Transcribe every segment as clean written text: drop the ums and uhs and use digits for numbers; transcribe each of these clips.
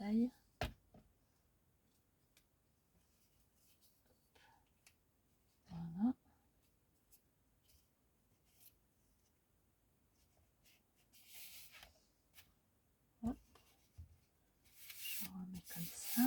taille. Voilà. Hop. Je remets comme ça.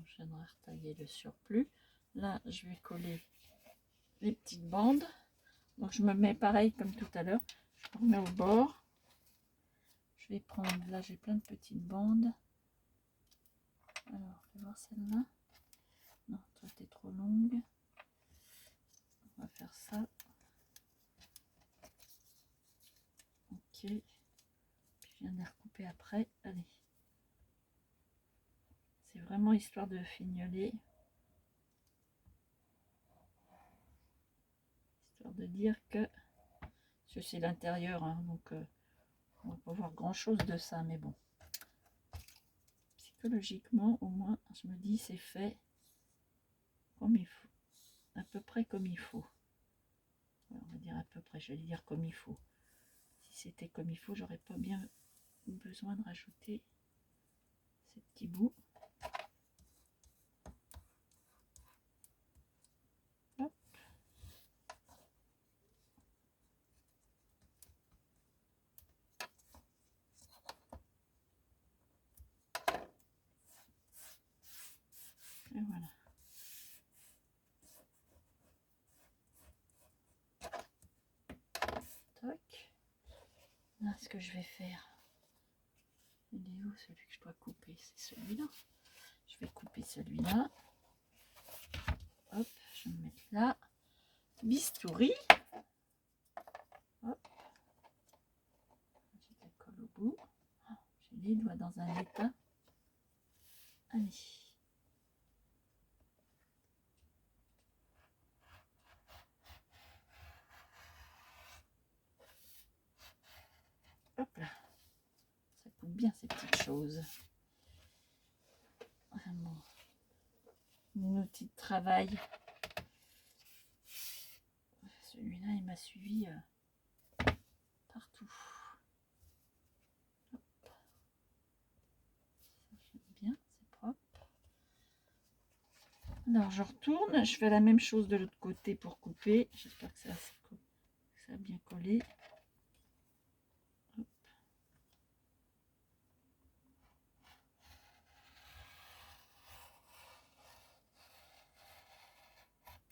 Je viendrai retailler le surplus. Là, je vais coller les petites bandes. Donc, je me mets pareil comme tout à l'heure. Je remets au bord. Je vais prendre, là, j'ai plein de petites bandes. Alors, je vais voir celle-là. Non, toi, t'es trop longue. On va faire ça. Ok. Puis, je viens de les recouper après. Allez. C'est vraiment histoire de fignoler. Histoire de dire que c'est l'intérieur, hein, donc on va pas voir grand chose de ça, mais bon, psychologiquement au moins je me dis c'est fait comme il faut, à peu près comme il faut. On va dire à peu près, je vais dire comme il faut. Si c'était comme il faut, j'aurais pas bien besoin de rajouter ces petits bouts. Hop. Et voilà. Tac. Là, ce que je vais faire, il est où celui que je dois couper? C'est celui-là. Je vais couper celui-là. Hop, je vais me mettre là. Bistouri. Hop. J'ai la colle au bout. J'ai les doigts dans un état. Allez. Hop là. Ça coupe bien ces petites choses. Vraiment. Un outil de travail. Celui-là, il m'a suivi partout. Hop. Ça fait bien, c'est propre. Alors, je retourne. Je fais la même chose de l'autre côté pour couper. J'espère que ça a bien collé. Hop.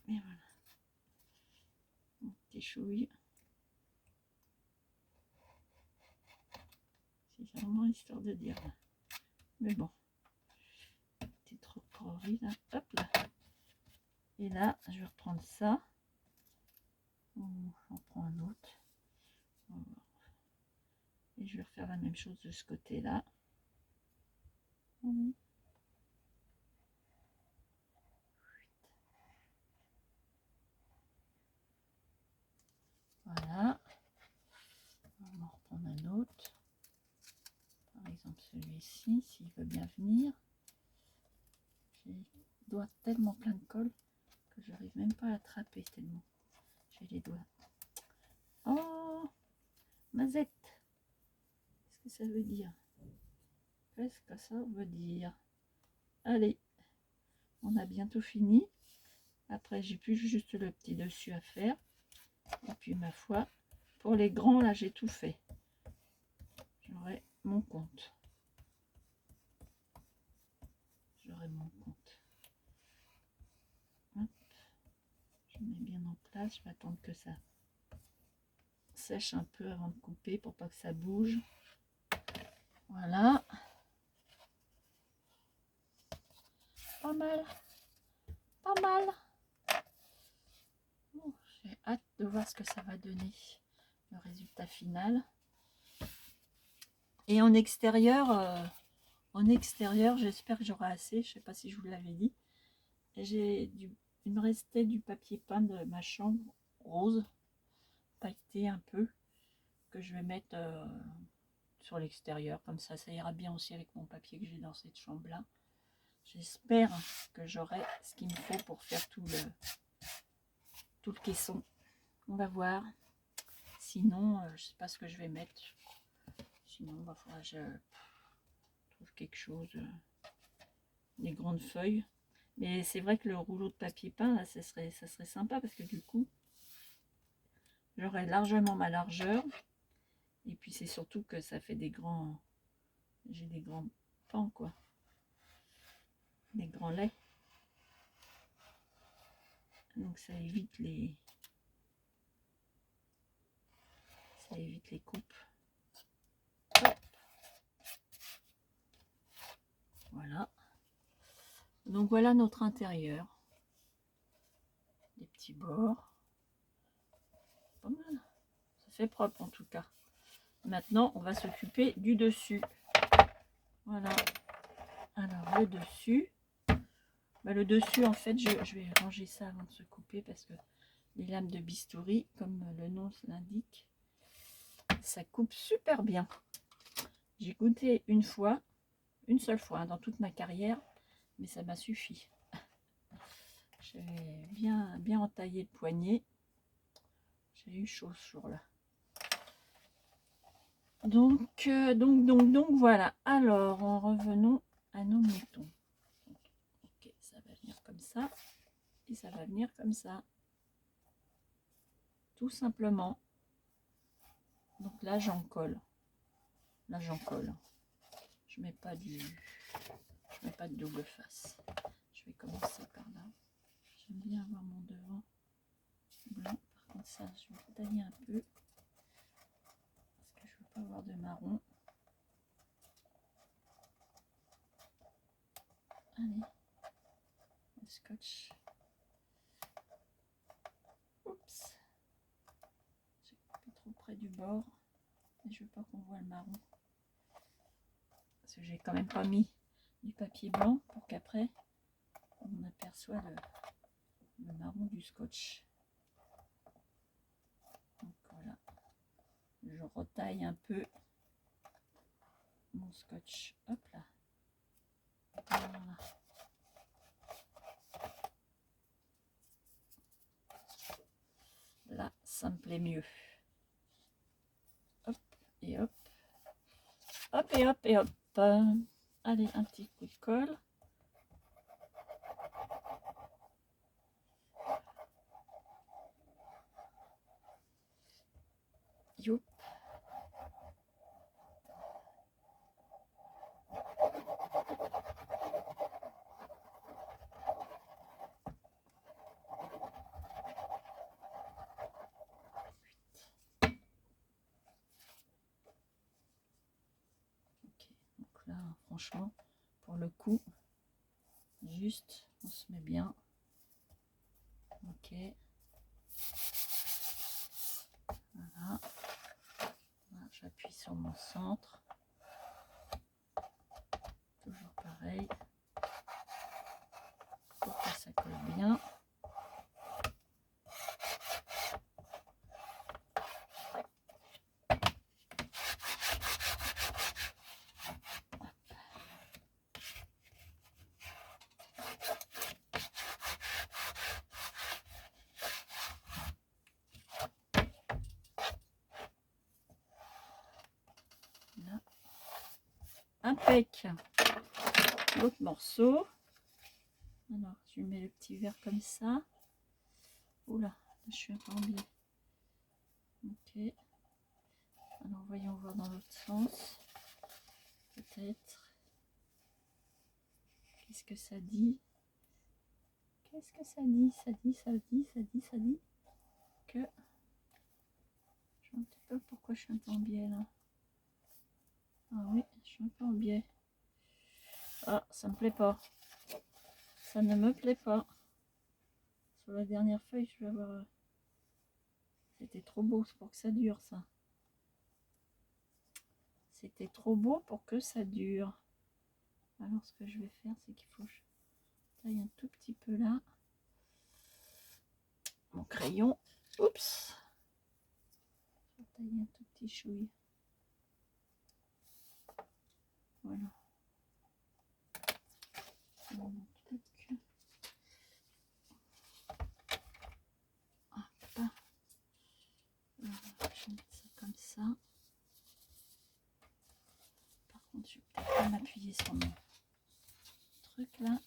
Et voilà. Mon petit chouille. C'est vraiment histoire de dire. Mais bon. Petite recroquerie là. Hop là. Et là, je vais reprendre ça. J'en prends un autre. Et je vais refaire la même chose de ce côté-là. Voilà. On va en reprendre un autre. Par exemple celui-ci, s'il veut bien venir. J'ai les doigts tellement plein de colle que j'arrive même pas à attraper tellement. J'ai les doigts. Oh, mazette. Qu'est-ce que ça veut dire? Qu'est-ce que ça veut dire? Allez, on a bientôt fini. Après, j'ai plus juste le petit dessus à faire. Et puis, ma foi, pour les grands, là, j'ai tout fait. J'aurai mon compte. J'aurai mon compte. Hop. Je mets bien en place. Je vais attendre que ça sèche un peu avant de couper pour pas que ça bouge. Voilà. Pas mal. Pas mal. Bon, j'ai hâte de voir ce que ça va donner. Le résultat final. Et en extérieur, j'espère que j'aurai assez. Je sais pas si je vous l'avais dit. J'ai du il me restait du papier peint de ma chambre rose, pailleté un peu, que je vais mettre sur l'extérieur, comme ça ira bien aussi avec mon papier que j'ai dans cette chambre là. J'espère que j'aurai ce qu'il me faut pour faire tout le caisson. On va voir. Sinon, je sais pas ce que je vais mettre. Sinon, il faudra que je trouve quelque chose. Les grandes feuilles. Mais c'est vrai que le rouleau de papier peint, là, ça serait sympa parce que du coup, j'aurai largement ma largeur. Et puis c'est surtout que ça fait des grands... J'ai des grands pans, quoi. Des grands laits. Donc ça évite les... Ça évite les coupes. Hop. Voilà. Donc voilà notre intérieur. Des petits bords. Pas mal. Ça fait propre en tout cas. Maintenant, on va s'occuper du dessus. Voilà. Alors le dessus. Bah, le dessus, en fait, je vais ranger ça avant de se couper parce que les lames de bistouri, comme le nom l'indique, ça coupe super bien. J'ai goûté une seule fois hein, dans toute ma carrière, mais ça m'a suffi. J'avais bien entaillé le poignet. J'ai eu chaud ce jour-là. Donc voilà. Alors, revenons à nos moutons. Ok, ça va venir comme ça. Et ça va venir comme ça. Tout simplement. Donc là, j'en colle. Là, j'en colle. Je mets pas de double face. Je vais commencer par là. J'aime bien avoir mon devant blanc. Par contre, ça, je vais tailler un peu. Parce que je veux pas avoir de marron. Allez. Le scotch. Oups. J'ai coupé trop près du bord. Et je veux pas qu'on voit le marron. Parce que j'ai quand même pas mis du papier blanc pour qu'après on aperçoit le marron du scotch. Donc voilà. Je retaille un peu mon scotch. Hop là. Voilà. Là, ça me plaît mieux. Hop et hop. Hop et hop et hop. Allez, un petit coup de colle. Youp. Donc là, franchement, pour le coup, juste, on se met bien. Ok. Voilà. Voilà, j'appuie sur mon centre. Toujours pareil. Pour que ça colle bien. Là. Impec. L'autre morceau. Alors, je mets le petit verre comme ça. Oula, là, je suis un peu en biais. Ok. Alors, voyons voir dans l'autre sens. Peut-être. Qu'est-ce que ça dit? Qu'est-ce que ça dit? Ça dit que... Je sais un petit peu pourquoi je suis un peu en biais là. Ah oui, je suis un peu en biais. Ah, ça me plaît pas. Ça ne me plaît pas. Sur la dernière feuille, je vais avoir... C'était trop beau pour que ça dure, ça. C'était trop beau pour que ça dure. Alors, ce que je vais faire, c'est qu'il faut que je taille un tout petit peu là. mon crayon. Oups. Je vais tailler un tout petit chouille. Voilà. Mon truc. Hop. Alors, je vais mettre ça comme ça. Par contre, je vais peut-être pas m'appuyer sur mon truc là.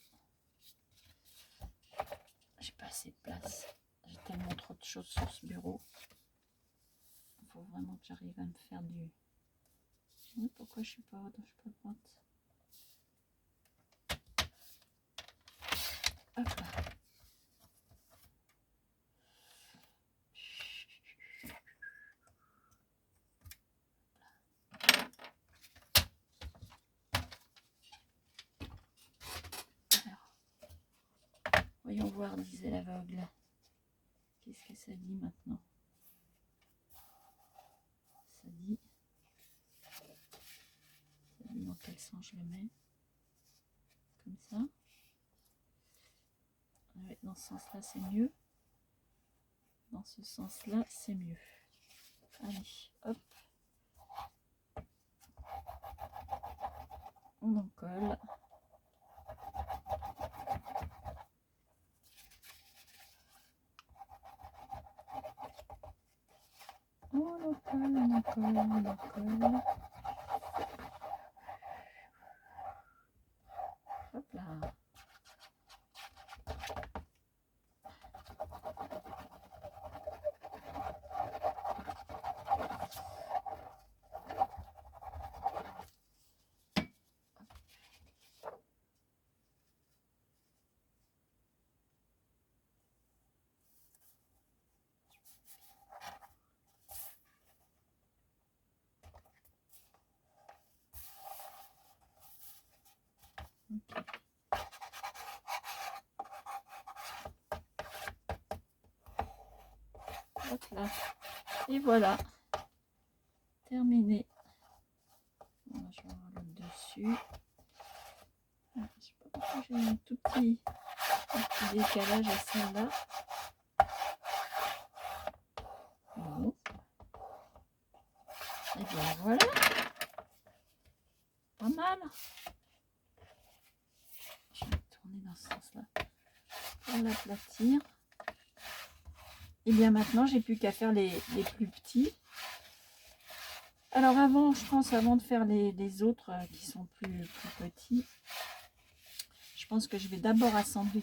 J'ai pas assez de place. J'ai tellement trop de choses sur ce bureau. Il faut vraiment que j'arrive à me faire du... Oui, pourquoi je suis pas droite? Hop là. Alors, voyons voir, disait l'aveugle. Qu'est-ce que ça dit maintenant? Ça dit dans quel sens je le mets? Comme ça. Ouais, dans ce sens-là, c'est mieux. Dans ce sens-là, c'est mieux. Allez, hop. On en colle. On en colle, on en colle, on en colle. Hop là. Hop là. Et voilà. Terminé. Bon, je vais avoir le dessus. Ah, je sais pas pourquoi j'ai un tout petit décalage à celle-là. Bon. Et bien voilà. Pas mal. Je vais tourner dans ce sens-là pour l'aplatir. Et bien maintenant, j'ai plus qu'à faire les plus petits. Alors avant, je pense, avant de faire les autres qui sont plus petits, je pense que je vais d'abord assembler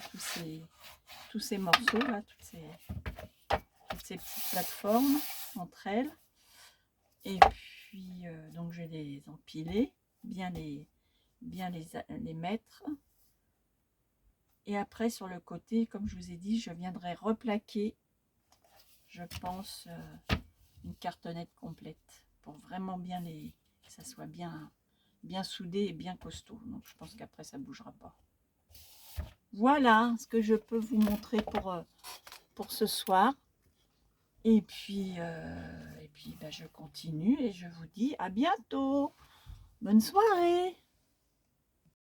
tous ces morceaux là, toutes ces petites plateformes entre elles. Et puis donc je vais les empiler, bien les mettre. Et après sur le côté, comme je vous ai dit, je viendrai replaquer, je pense, une cartonnette complète pour vraiment bien que ça soit bien soudé et bien costaud. Donc je pense qu'après ça bougera pas. Voilà ce que je peux vous montrer pour ce soir. Et puis je continue et je vous dis à bientôt. Bonne soirée.